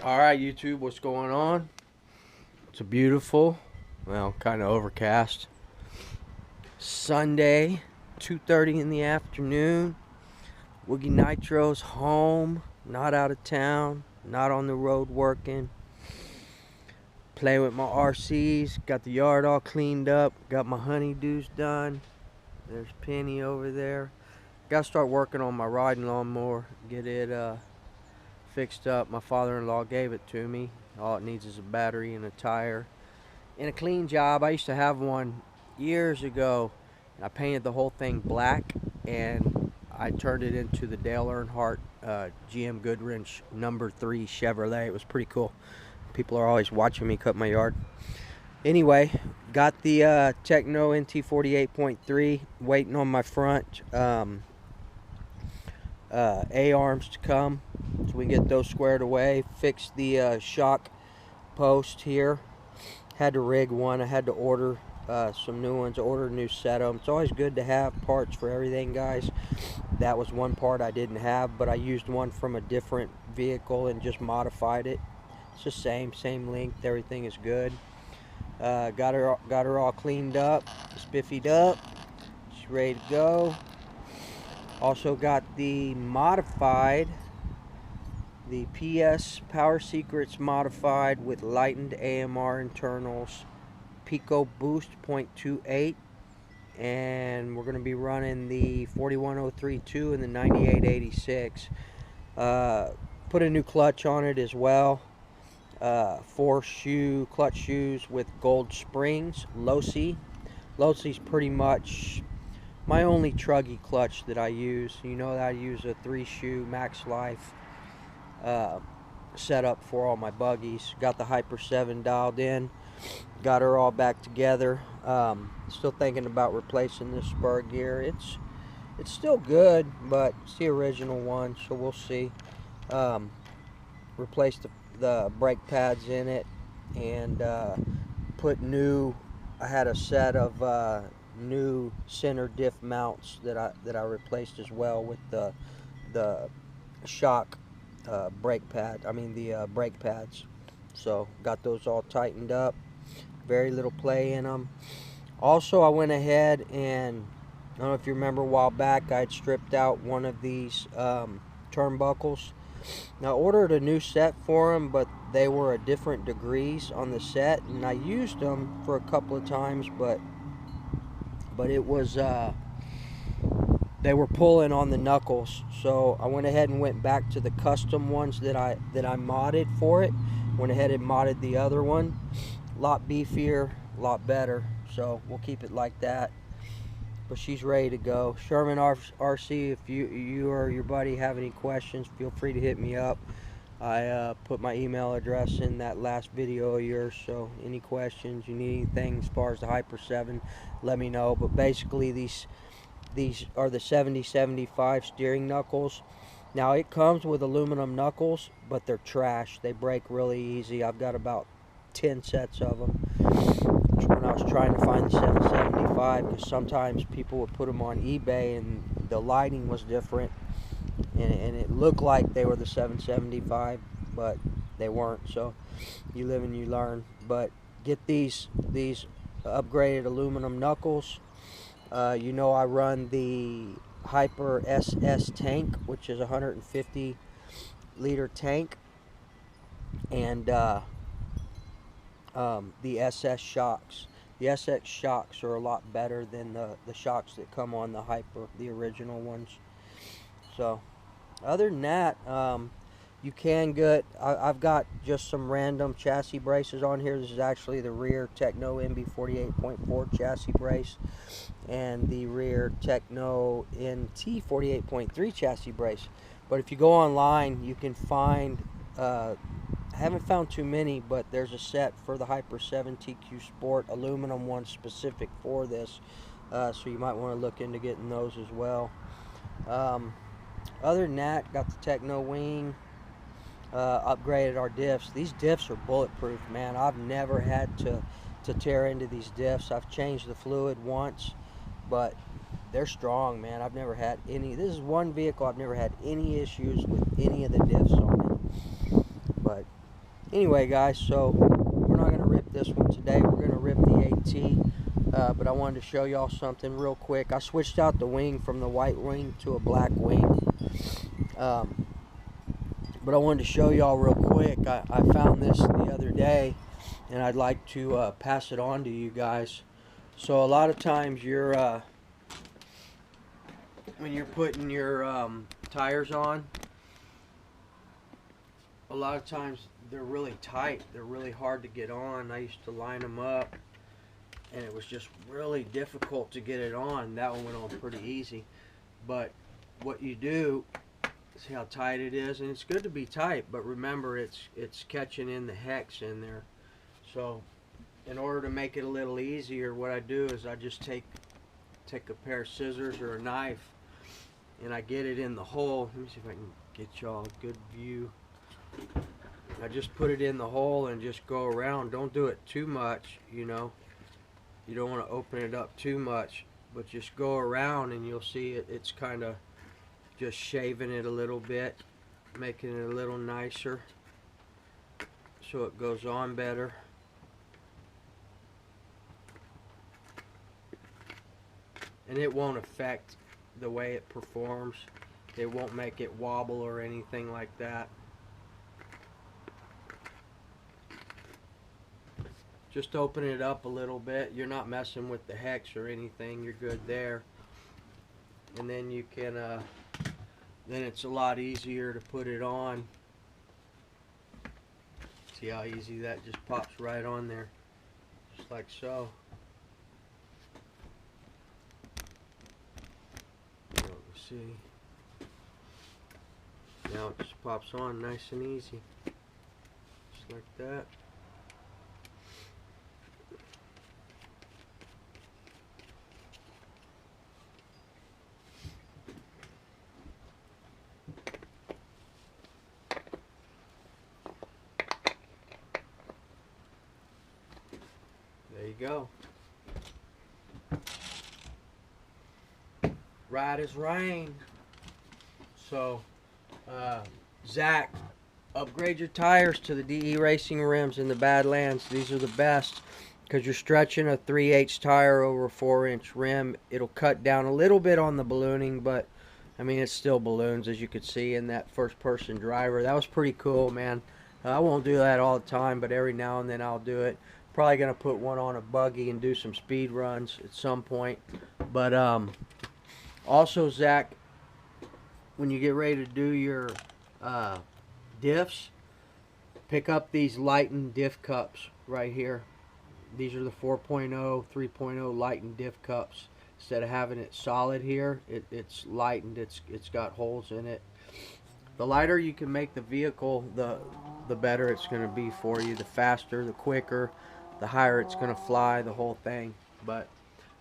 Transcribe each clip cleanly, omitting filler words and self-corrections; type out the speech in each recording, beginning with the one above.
Alright YouTube, what's going on? It's a beautiful, well, kind of overcast Sunday, 2:30 in the afternoon. Woogie Nitro's home, not out of town, not on the road working. Playing with my RCs, got the yard all cleaned up, got my honeydews done. There's Penny over there. Got to start working on my riding lawnmower, get it fixed up. My father-in-law gave it to me. All it needs is a battery and a tire and a clean job. I used to have one years ago, and I painted the whole thing black, and I turned it into the Dale Earnhardt GM Goodwrench #3 Chevrolet. It was pretty cool. People are always watching me cut my yard. Anyway, got the Techno NT 48.3 waiting on my front A-arms to come, so we get those squared away. Fixed the shock post here. Had to rig one. I had to order some new ones, order a new set of them. It's always good to have parts for everything, guys. That was one part I didn't have, but I used one from a different vehicle and just modified it. It's the same length, everything is good. Got her all cleaned up, spiffied up. She's ready to go. Also got the modified, the PS Power Secrets modified with lightened AMR internals, Pico Boost 0.28, and we're going to be running the 41032 and the 9886. Put a new clutch on it as well. 4 clutch shoes with gold springs, Losi. Losi's pretty much my only truggy clutch that I use. You know that I use a 3-shoe Max Life setup for all my buggies. Got the Hyper 7 dialed in. Got her all back together. Still thinking about replacing this spur gear. It's still good, but it's the original one, so we'll see. Replace the brake pads in it, and put new. I had a set of new center diff mounts that I replaced as well with the shock brake pad. I mean the brake pads. So got those all tightened up. Very little play in them. Also, I went ahead and I don't know if you remember a while back, I had stripped out one of these turnbuckles. Now, I ordered a new set for them, but they were at different degrees on the set, and I used them for a couple of times, but it was they were pulling on the knuckles. So I went ahead and went back to the custom ones that I modded for it. Went ahead and modded the other one. A lot beefier, a lot better. So we'll keep it like that. But she's ready to go. Sherman RC, if you or your buddy have any questions, feel free to hit me up. I put my email address in that last video of yours, so any questions, you need anything as far as the Hyper 7, let me know. But basically these are the 7075 steering knuckles. Now it comes with aluminum knuckles, but they're trash. They break really easy. I've got about 10 sets of them. When I was trying to find the 775, because sometimes people would put them on eBay and the lighting was different, and it looked like they were the 775, but they weren't. So you live and you learn. But get these upgraded aluminum knuckles. You know, I run the Hyper SS tank, which is a 150 liter tank, and the SS shocks. The SS shocks are a lot better than the shocks that come on the Hyper, the original ones. So other than that, you can get, I've got just some random chassis braces on here. This is actually the rear Techno MB 48.4 chassis brace and the rear Techno NT 48.3 chassis brace. But if you go online, you can find, I haven't found too many, but there's a set for the Hyper 7 TQ Sport, aluminum one specific for this. So you might want to look into getting those as well. Other than that, got the Techno wing, upgraded our diffs. These diffs are bulletproof, man. I've never had to tear into these diffs. I've changed the fluid once, but they're strong, man. I've never had any. This is one vehicle I've never had any issues with any of the diffs on it. But anyway, guys, so we're not going to rip this one today. We're going to rip the AT. But I wanted to show y'all something real quick. I switched out the wing from the white wing to a black wing. But I wanted to show y'all real quick. I found this the other day, and I'd like to pass it on to you guys. So a lot of times you're when you're putting your tires on, a lot of times they're really tight. They're really hard to get on. I used to line them up, and it was just really difficult to get it on. That one went on pretty easy. But what you do, see how tight it is, and it's good to be tight, but remember it's catching in the hex in there. So in order to make it a little easier, what I do is I just take a pair of scissors or a knife, and I get it in the hole. Let me see if I can get y'all a good view. I just put it in the hole and just go around. Don't do it too much, you know. You don't want to open it up too much, but just go around, and you'll see it's kind of just shaving it a little bit, making it a little nicer so it goes on better. And it won't affect the way it performs. It won't make it wobble or anything like that. Just open it up a little bit. You're not messing with the hex or anything. You're good there. And then you can then it's a lot easier to put it on. See how easy that just pops right on there, just like so. See, now it just pops on nice and easy, just like that. There you go. Right as rain. So, Zach, upgrade your tires to the DE Racing rims in the Badlands. These are the best because you're stretching a 3/8 tire over a 4-inch rim. It'll cut down a little bit on the ballooning, but I mean, it's still balloons, as you could see in that first-person driver. That was pretty cool, man. I won't do that all the time, but every now and then I'll do it. Probably going to put one on a buggy and do some speed runs at some point. But also, Zach, when you get ready to do your diffs, pick up these lightened diff cups right here. These are the 4.0, 3.0 lightened diff cups. Instead of having it solid here, it's lightened. It's got holes in it. The lighter you can make the vehicle, the better it's going to be for you. The faster, the quicker, the higher it's going to fly, the whole thing. But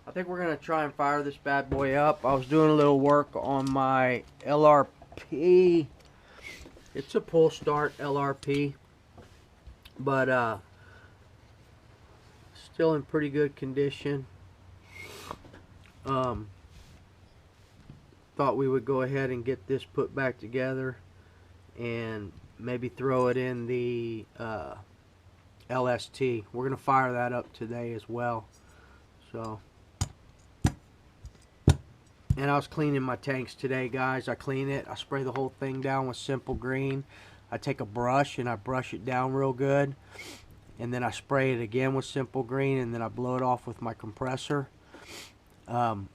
I think we're going to try and fire this bad boy up. I was doing a little work on my LRP. It's a pull start LRP, but still in pretty good condition. Thought we would go ahead and get this put back together and maybe throw it in the LST. We're going to fire that up today as well. So, and I was cleaning my tanks today, guys. I clean it. I spray the whole thing down with Simple Green. I take a brush and I brush it down real good. And then I spray it again with Simple Green, and then I blow it off with my compressor.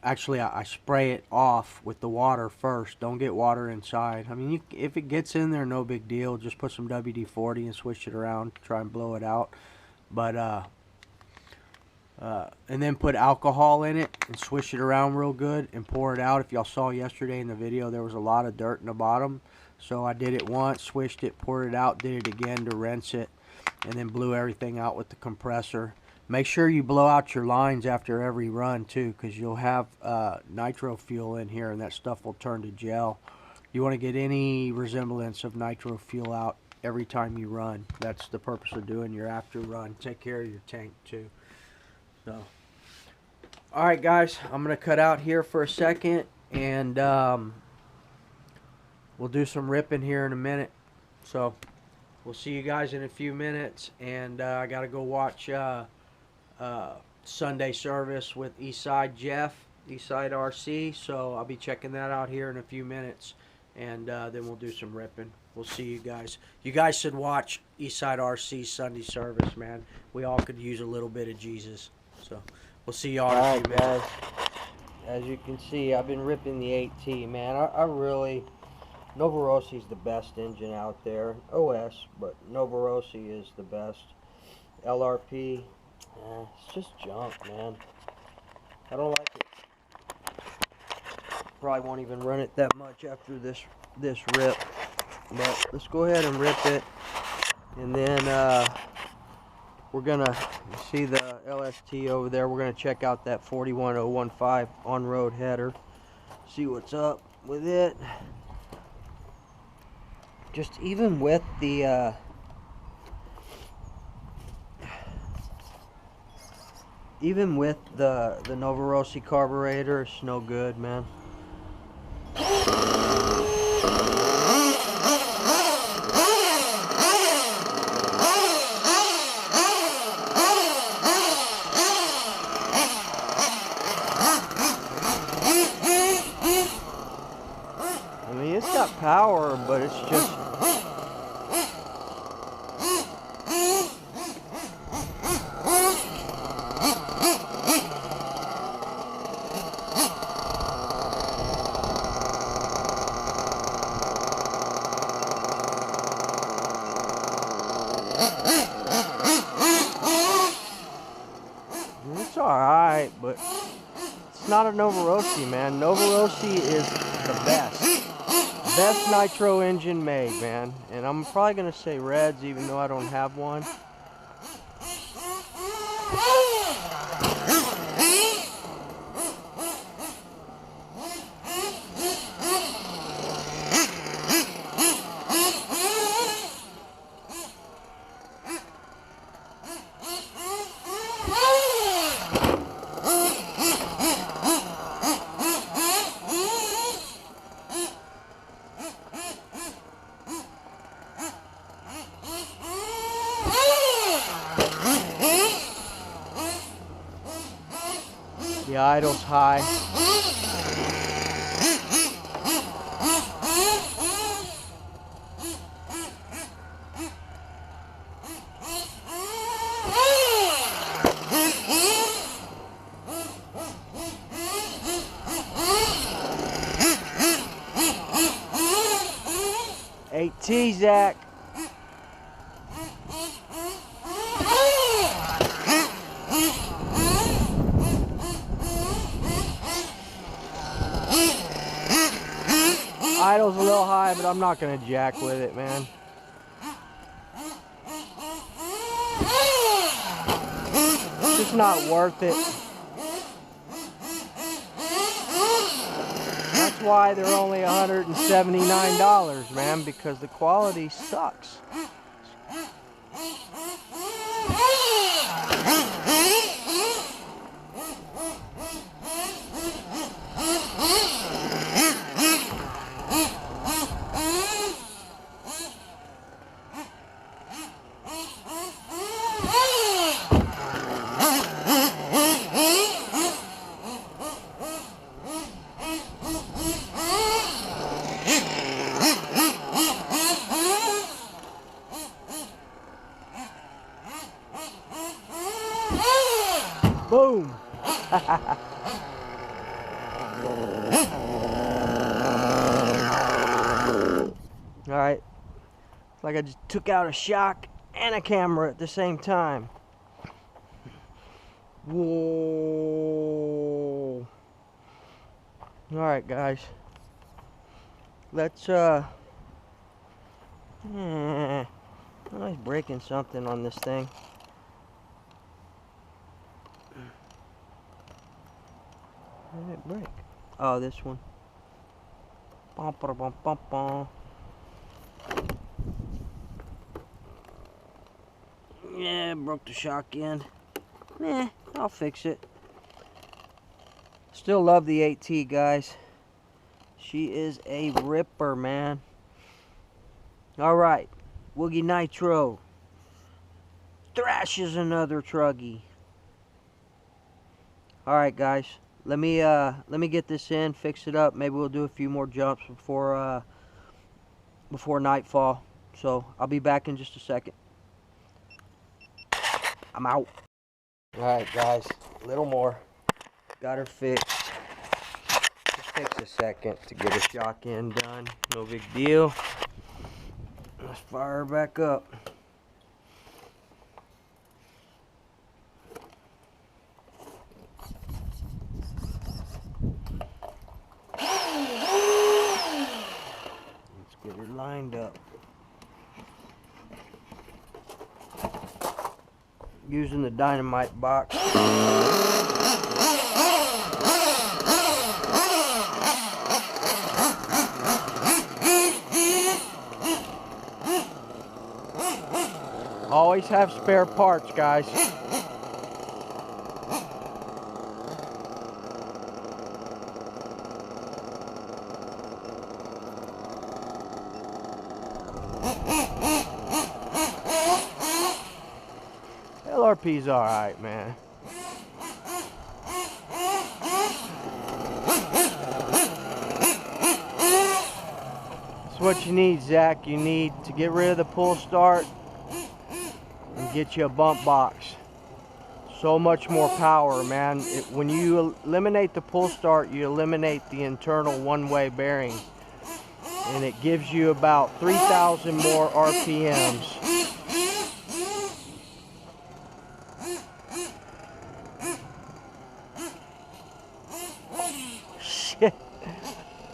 Actually, I spray it off with the water first. Don't get water inside. I mean, if it gets in there, no big deal. Just put some WD-40 and switch it around. Try and blow it out. But, and then put alcohol in it and swish it around real good and pour it out. If y'all saw yesterday in the video, there was a lot of dirt in the bottom. So I did it once, swished it, poured it out, did it again to rinse it, and then blew everything out with the compressor. Make sure you blow out your lines after every run too, because you'll have nitro fuel in here and that stuff will turn to gel. You want to get any resemblance of nitro fuel out every time you run. That's the purpose of doing your after run. Take care of your tank too. So, All right, guys, I'm gonna cut out here for a second, and we'll do some ripping here in a minute. So we'll see you guys in a few minutes, and I gotta go watch Sunday service with Eastside Jeff, Eastside RC. So I'll be checking that out here in a few minutes, and then we'll do some ripping. We'll see you guys. You guys should watch Eastside RC Sunday service, man. We all could use a little bit of Jesus. So we'll see y'all in a few minutes. Guys, as you can see, I've been ripping the 8T, man. I really, Novorossi's the best engine out there. OS, but Novarossi is the best. LRP, it's just junk, man. I don't like it. Probably won't even run it that much after this rip. But let's go ahead and rip it, and then we're gonna see the LST over there. We're gonna check out that 41015 on-road header, see what's up with it. Just even with the Novarossi carburetor, it's no good, man. I mean, it's got power, but it's just... It's alright, but it's not a Novarossi, man. Novarossi is the best. Best nitro engine made, man. And I'm probably going to say Reds, even though I don't have one. The idle's high. AT, Zach. Idle's a little high, but I'm not going to jack with it, man. It's just not worth it. That's why they're only $179, man, because the quality sucks. Boom! Alright. It's like I just took out a shock and a camera at the same time. Whoa! Alright, guys. Let's, I was breaking something on this thing. Where did it break? Oh, this one. Bum, bum, bum, bum, bum. Yeah, broke the shock end. I'll fix it. Still love the AT, guys. She is a ripper, man. Alright, Woogie Nitro thrashes another truggy. Alright, guys, let me get this in, fix it up. Maybe we'll do a few more jumps before nightfall. So I'll be back in just a second. I'm out. Alright, guys, a little more. Got her fixed. Just takes a second to get a shock end done. No big deal. Let's fire her back up. Let's get her lined up. Using the dynamite box. Always have spare parts, guys. LRP's alright, man. That's what you need, Zach. You need to get rid of the pull start and get you a bump box. So much more power, man. When you eliminate the pull start, you eliminate the internal one-way bearing, and it gives you about 3,000 more RPMs. Shit.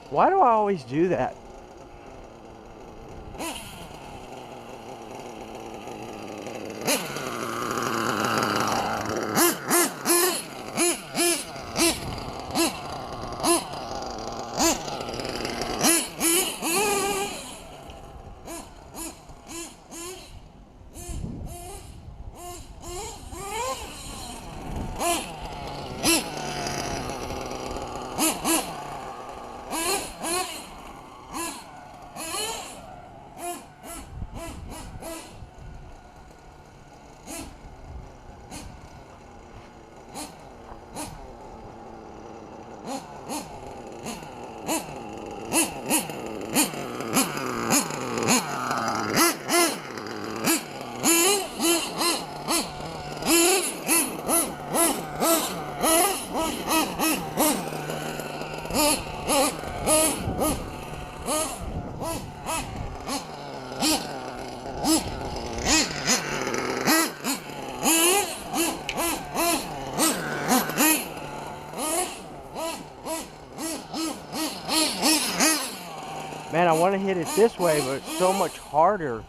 Why do I always do that? Man, I want to hit it this way, but it's so much harder.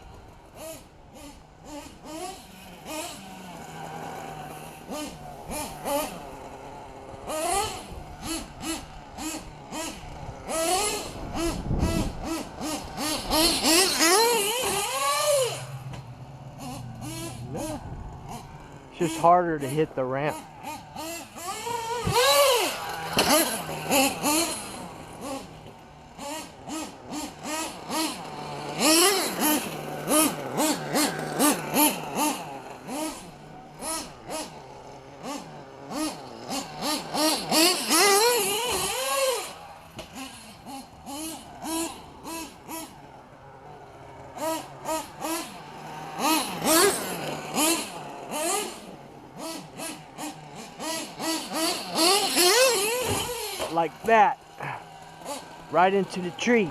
It's just harder to hit the ramp. Like that, right into the tree,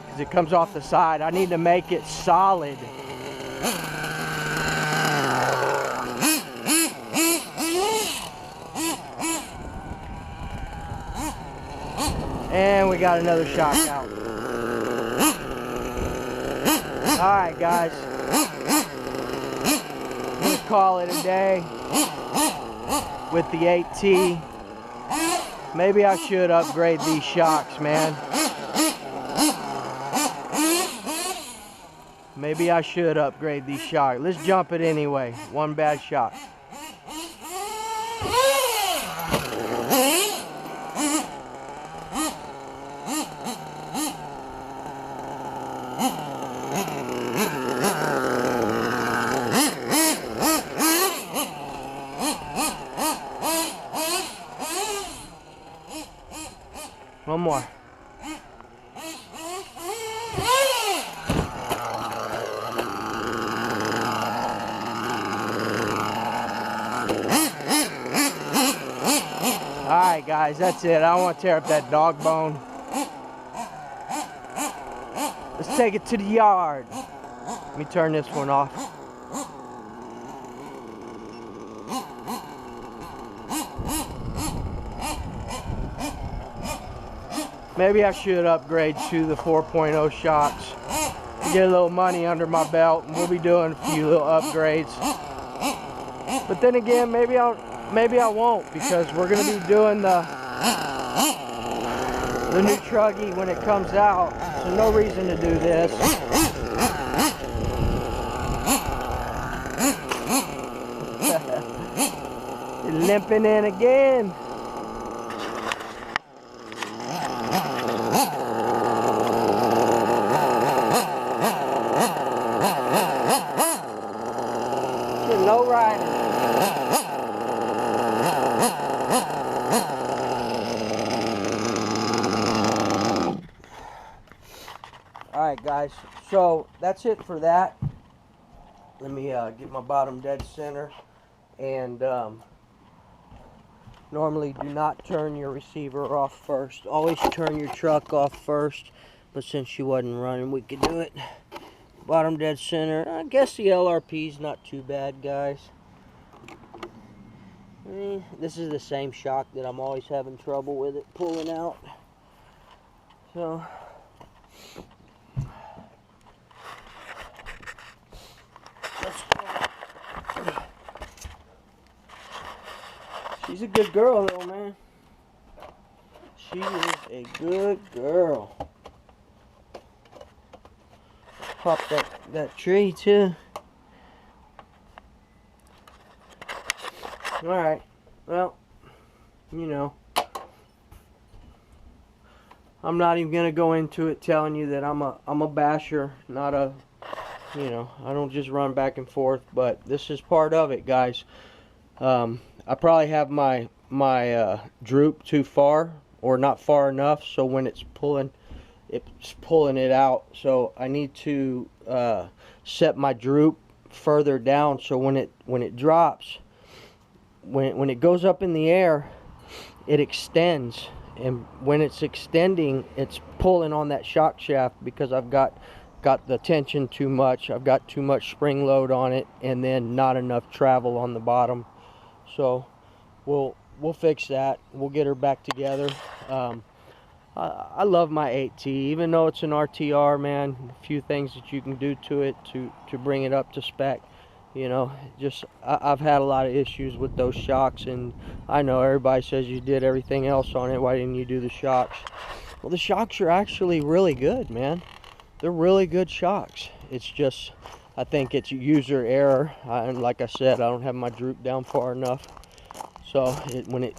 because it comes off the side. I need to make it solid. And we got another shock out. Alright, guys, I'm gonna call it a day with the 8T. Maybe I should upgrade these shocks, man. Maybe I should upgrade these shocks. Let's jump it anyway. One bad shot. One more. Alright guys, that's it. I don't want to tear up that dog bone. Let's take it to the yard. Let me turn this one off. Maybe I should upgrade to the 4.0 shocks to get a little money under my belt, and we'll be doing a few little upgrades. But then again, maybe I won't, because we're going to be doing the new truggy when it comes out. So no reason to do this. Limping in again. Low riding. Alright guys, so that's it for that. Let me get my bottom dead center. And normally do not turn your receiver off first. Always turn your truck off first. But since she wasn't running, we could do it. Bottom dead center. I guess the LRP is not too bad, guys. This is the same shock that I'm always having trouble with it pulling out. So let's go. She's a good girl though, man. She is a good girl. Pop that tree too. Alright, well, you know, I'm not even gonna go into it telling you that I'm a basher, not a, you know, I don't just run back and forth, but this is part of it, guys. I probably have my droop too far, or not far enough, so when it's pulling it out. So I need to set my droop further down, so when it drops, when it goes up in the air, it extends, and when it's extending, it's pulling on that shock shaft, because I've got the tension too much. I've got too much spring load on it, and then not enough travel on the bottom. So we'll fix that. We'll get her back together. I love my 8T, even though it's an RTR, man. A few things that you can do to it to bring it up to spec. You know, just I've had a lot of issues with those shocks, and I know everybody says you did everything else on it. Why didn't you do the shocks? Well, the shocks are actually really good, man. They're really good shocks. It's just, I think it's user error. And like I said, I don't have my droop down far enough. So when it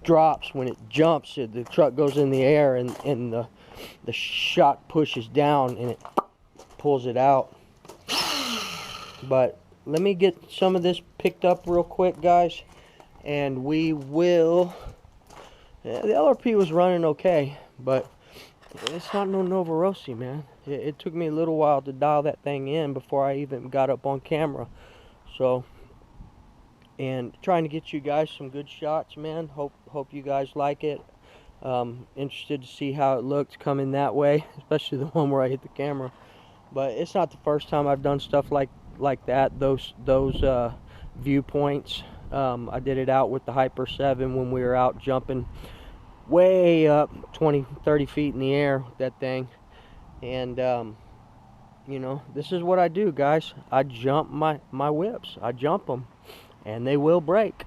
drops, when it jumps, the truck goes in the air, and the shock pushes down and it pulls it out. But let me get some of this picked up real quick, guys, and we will. Yeah, the LRP was running okay, but it's not no Novarossi, man. It took me a little while to dial that thing in before I even got up on camera. So, and trying to get you guys some good shots, man. Hope you guys like it. Interested to see how it looks coming that way, especially the one where I hit the camera. But it's not the first time I've done stuff like that. Those viewpoints. I did it out with the Hyper 7 when we were out jumping way up 20-30 feet in the air with that thing. And you know, this is what I do, guys. I jump my whips. I jump them, and they will break.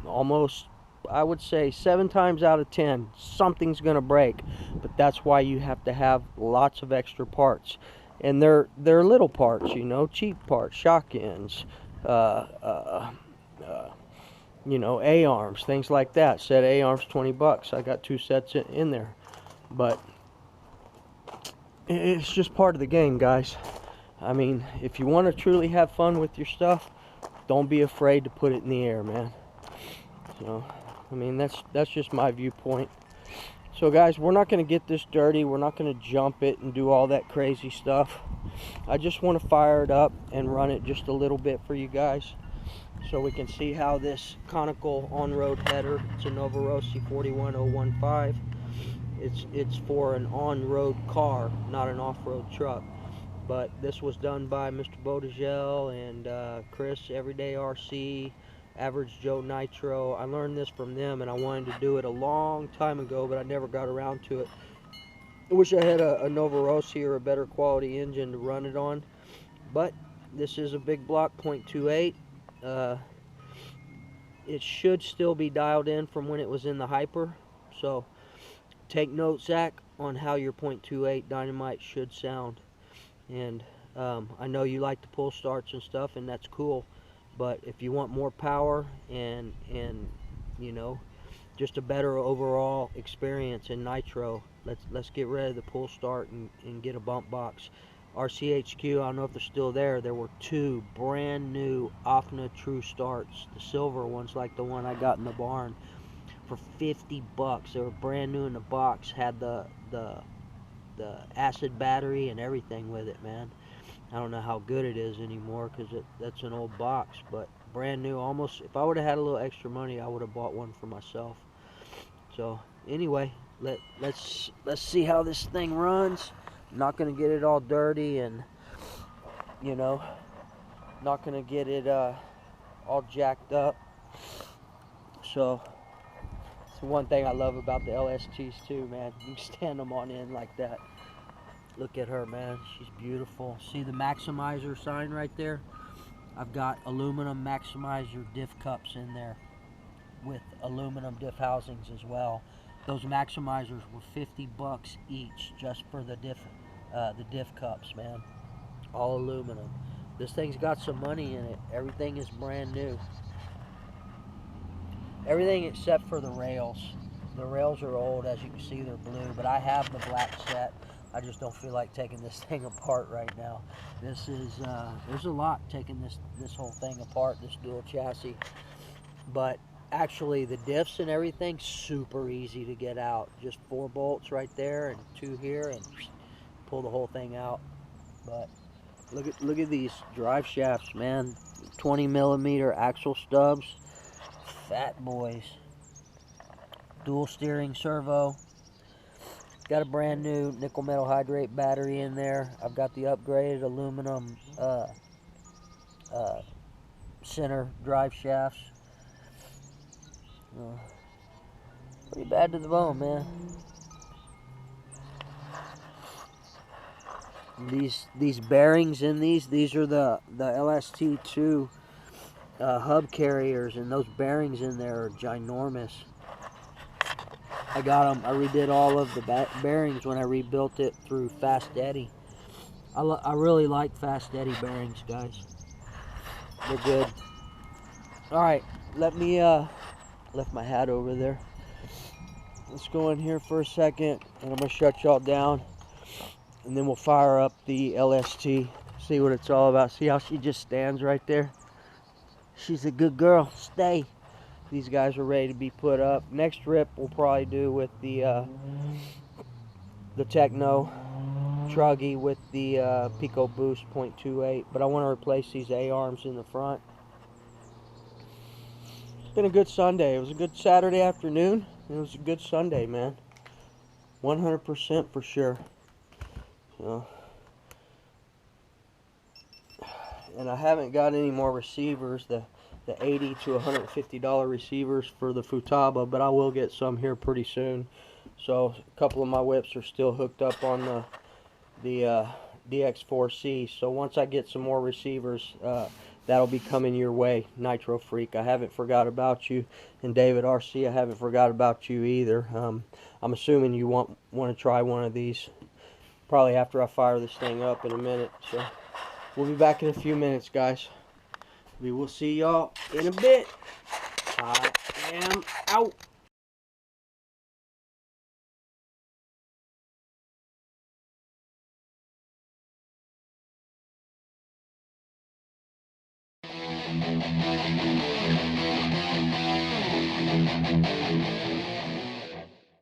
Almost, I would say 7 times out of 10 something's gonna break. But that's why you have to have lots of extra parts. And they're little parts, you know, cheap parts, shock ends, you know, A-arms, things like that. Set A-arms, 20 bucks. I got 2 sets in there. But it's just part of the game, guys. I mean, if you want to truly have fun with your stuff, don't be afraid to put it in the air, man. So, I mean, that's just my viewpoint. So guys, we're not going to get this dirty. We're not going to jump it and do all that crazy stuff. I just want to fire it up and run it just a little bit for you guys, so we can see how this conical on-road header, it's a Novarossi 41015. It's for an on-road car, not an off-road truck. But this was done by Mr. Bodegel and Chris, Everyday RC, Average Joe Nitro. I learned this from them, and I wanted to do it a long time ago, but I never got around to it. I wish I had a Novarossi or a better quality engine to run it on. But this is a big block, 0.28. It should still be dialed in from when it was in the Hyper. So take note, Zach, on how your 0.28 Dynamite should sound. And I know you like the pull starts and stuff, and that's cool. But if you want more power and you know, just a better overall experience in nitro, let's get rid of the pull start and get a bump box. RCHQ, I don't know if they're still there. There were 2 brand new OFNA True Starts, the silver ones like the one I got in the barn, for 50 bucks. They were brand new in the box, had the acid battery and everything with it, man. I don't know how good it is anymore because that's an old box, but brand new. Almost, if I would have had a little extra money, I would have bought one for myself. So anyway, let's see how this thing runs. I'm not gonna get it all dirty, and you know, not gonna get it all jacked up. So it's one thing I love about the LSTs too, man. You can stand them on end like that. Look at her, man. She's beautiful. See the maximizer sign right there? I've got aluminum maximizer diff cups in there with aluminum diff housings as well. Those maximizers were 50 bucks each just for the diff cups, man. All aluminum. This thing's got some money in it. Everything is brand new. Everything except for the rails. The rails are old, as you can see, they're blue, but I have the black set. I just don't feel like taking this thing apart right now. This is, there's a lot taking this whole thing apart, this dual chassis. But actually the diffs and everything, super easy to get out. Just 4 bolts right there and 2 here, and pull the whole thing out. But look at these drive shafts, man. 20mm axle stubs. Fat boys. Dual steering servo. Got a brand new nickel metal hydrate battery in there. I've got the upgraded aluminum center drive shafts. Pretty bad to the bone, man. These bearings in these are the LST2 hub carriers, and those bearings in there are ginormous. I got them. I redid all of the bearings when I rebuilt it through Fast Eddie. I really like Fast Eddie bearings, guys. They're good. All right, let me left my hat over there. Let's go in here for a second, and I'm gonna shut y'all down, and then we'll fire up the LST, see what it's all about. See how she just stands right there? She's a good girl. Stay. These guys are ready to be put up. Next rip we'll probably do with the Techno Truggy with the Pico Boost 0.28, but I want to replace these A-arms in the front. It's been a good Sunday. It was a good Saturday afternoon. It was a good Sunday, man. 100% for sure. So, and I haven't got any more receivers, the $80 to $150 receivers for the Futaba, but I will get some here pretty soon. So a couple of my whips are still hooked up on the DX4C. So once I get some more receivers, that'll be coming your way, Nitro Freak. I haven't forgot about you, and David RC, I haven't forgot about you either. I'm assuming you want to try one of these probably after I fire this thing up in a minute. So we'll be back in a few minutes, guys. We will see y'all in a bit. I am out.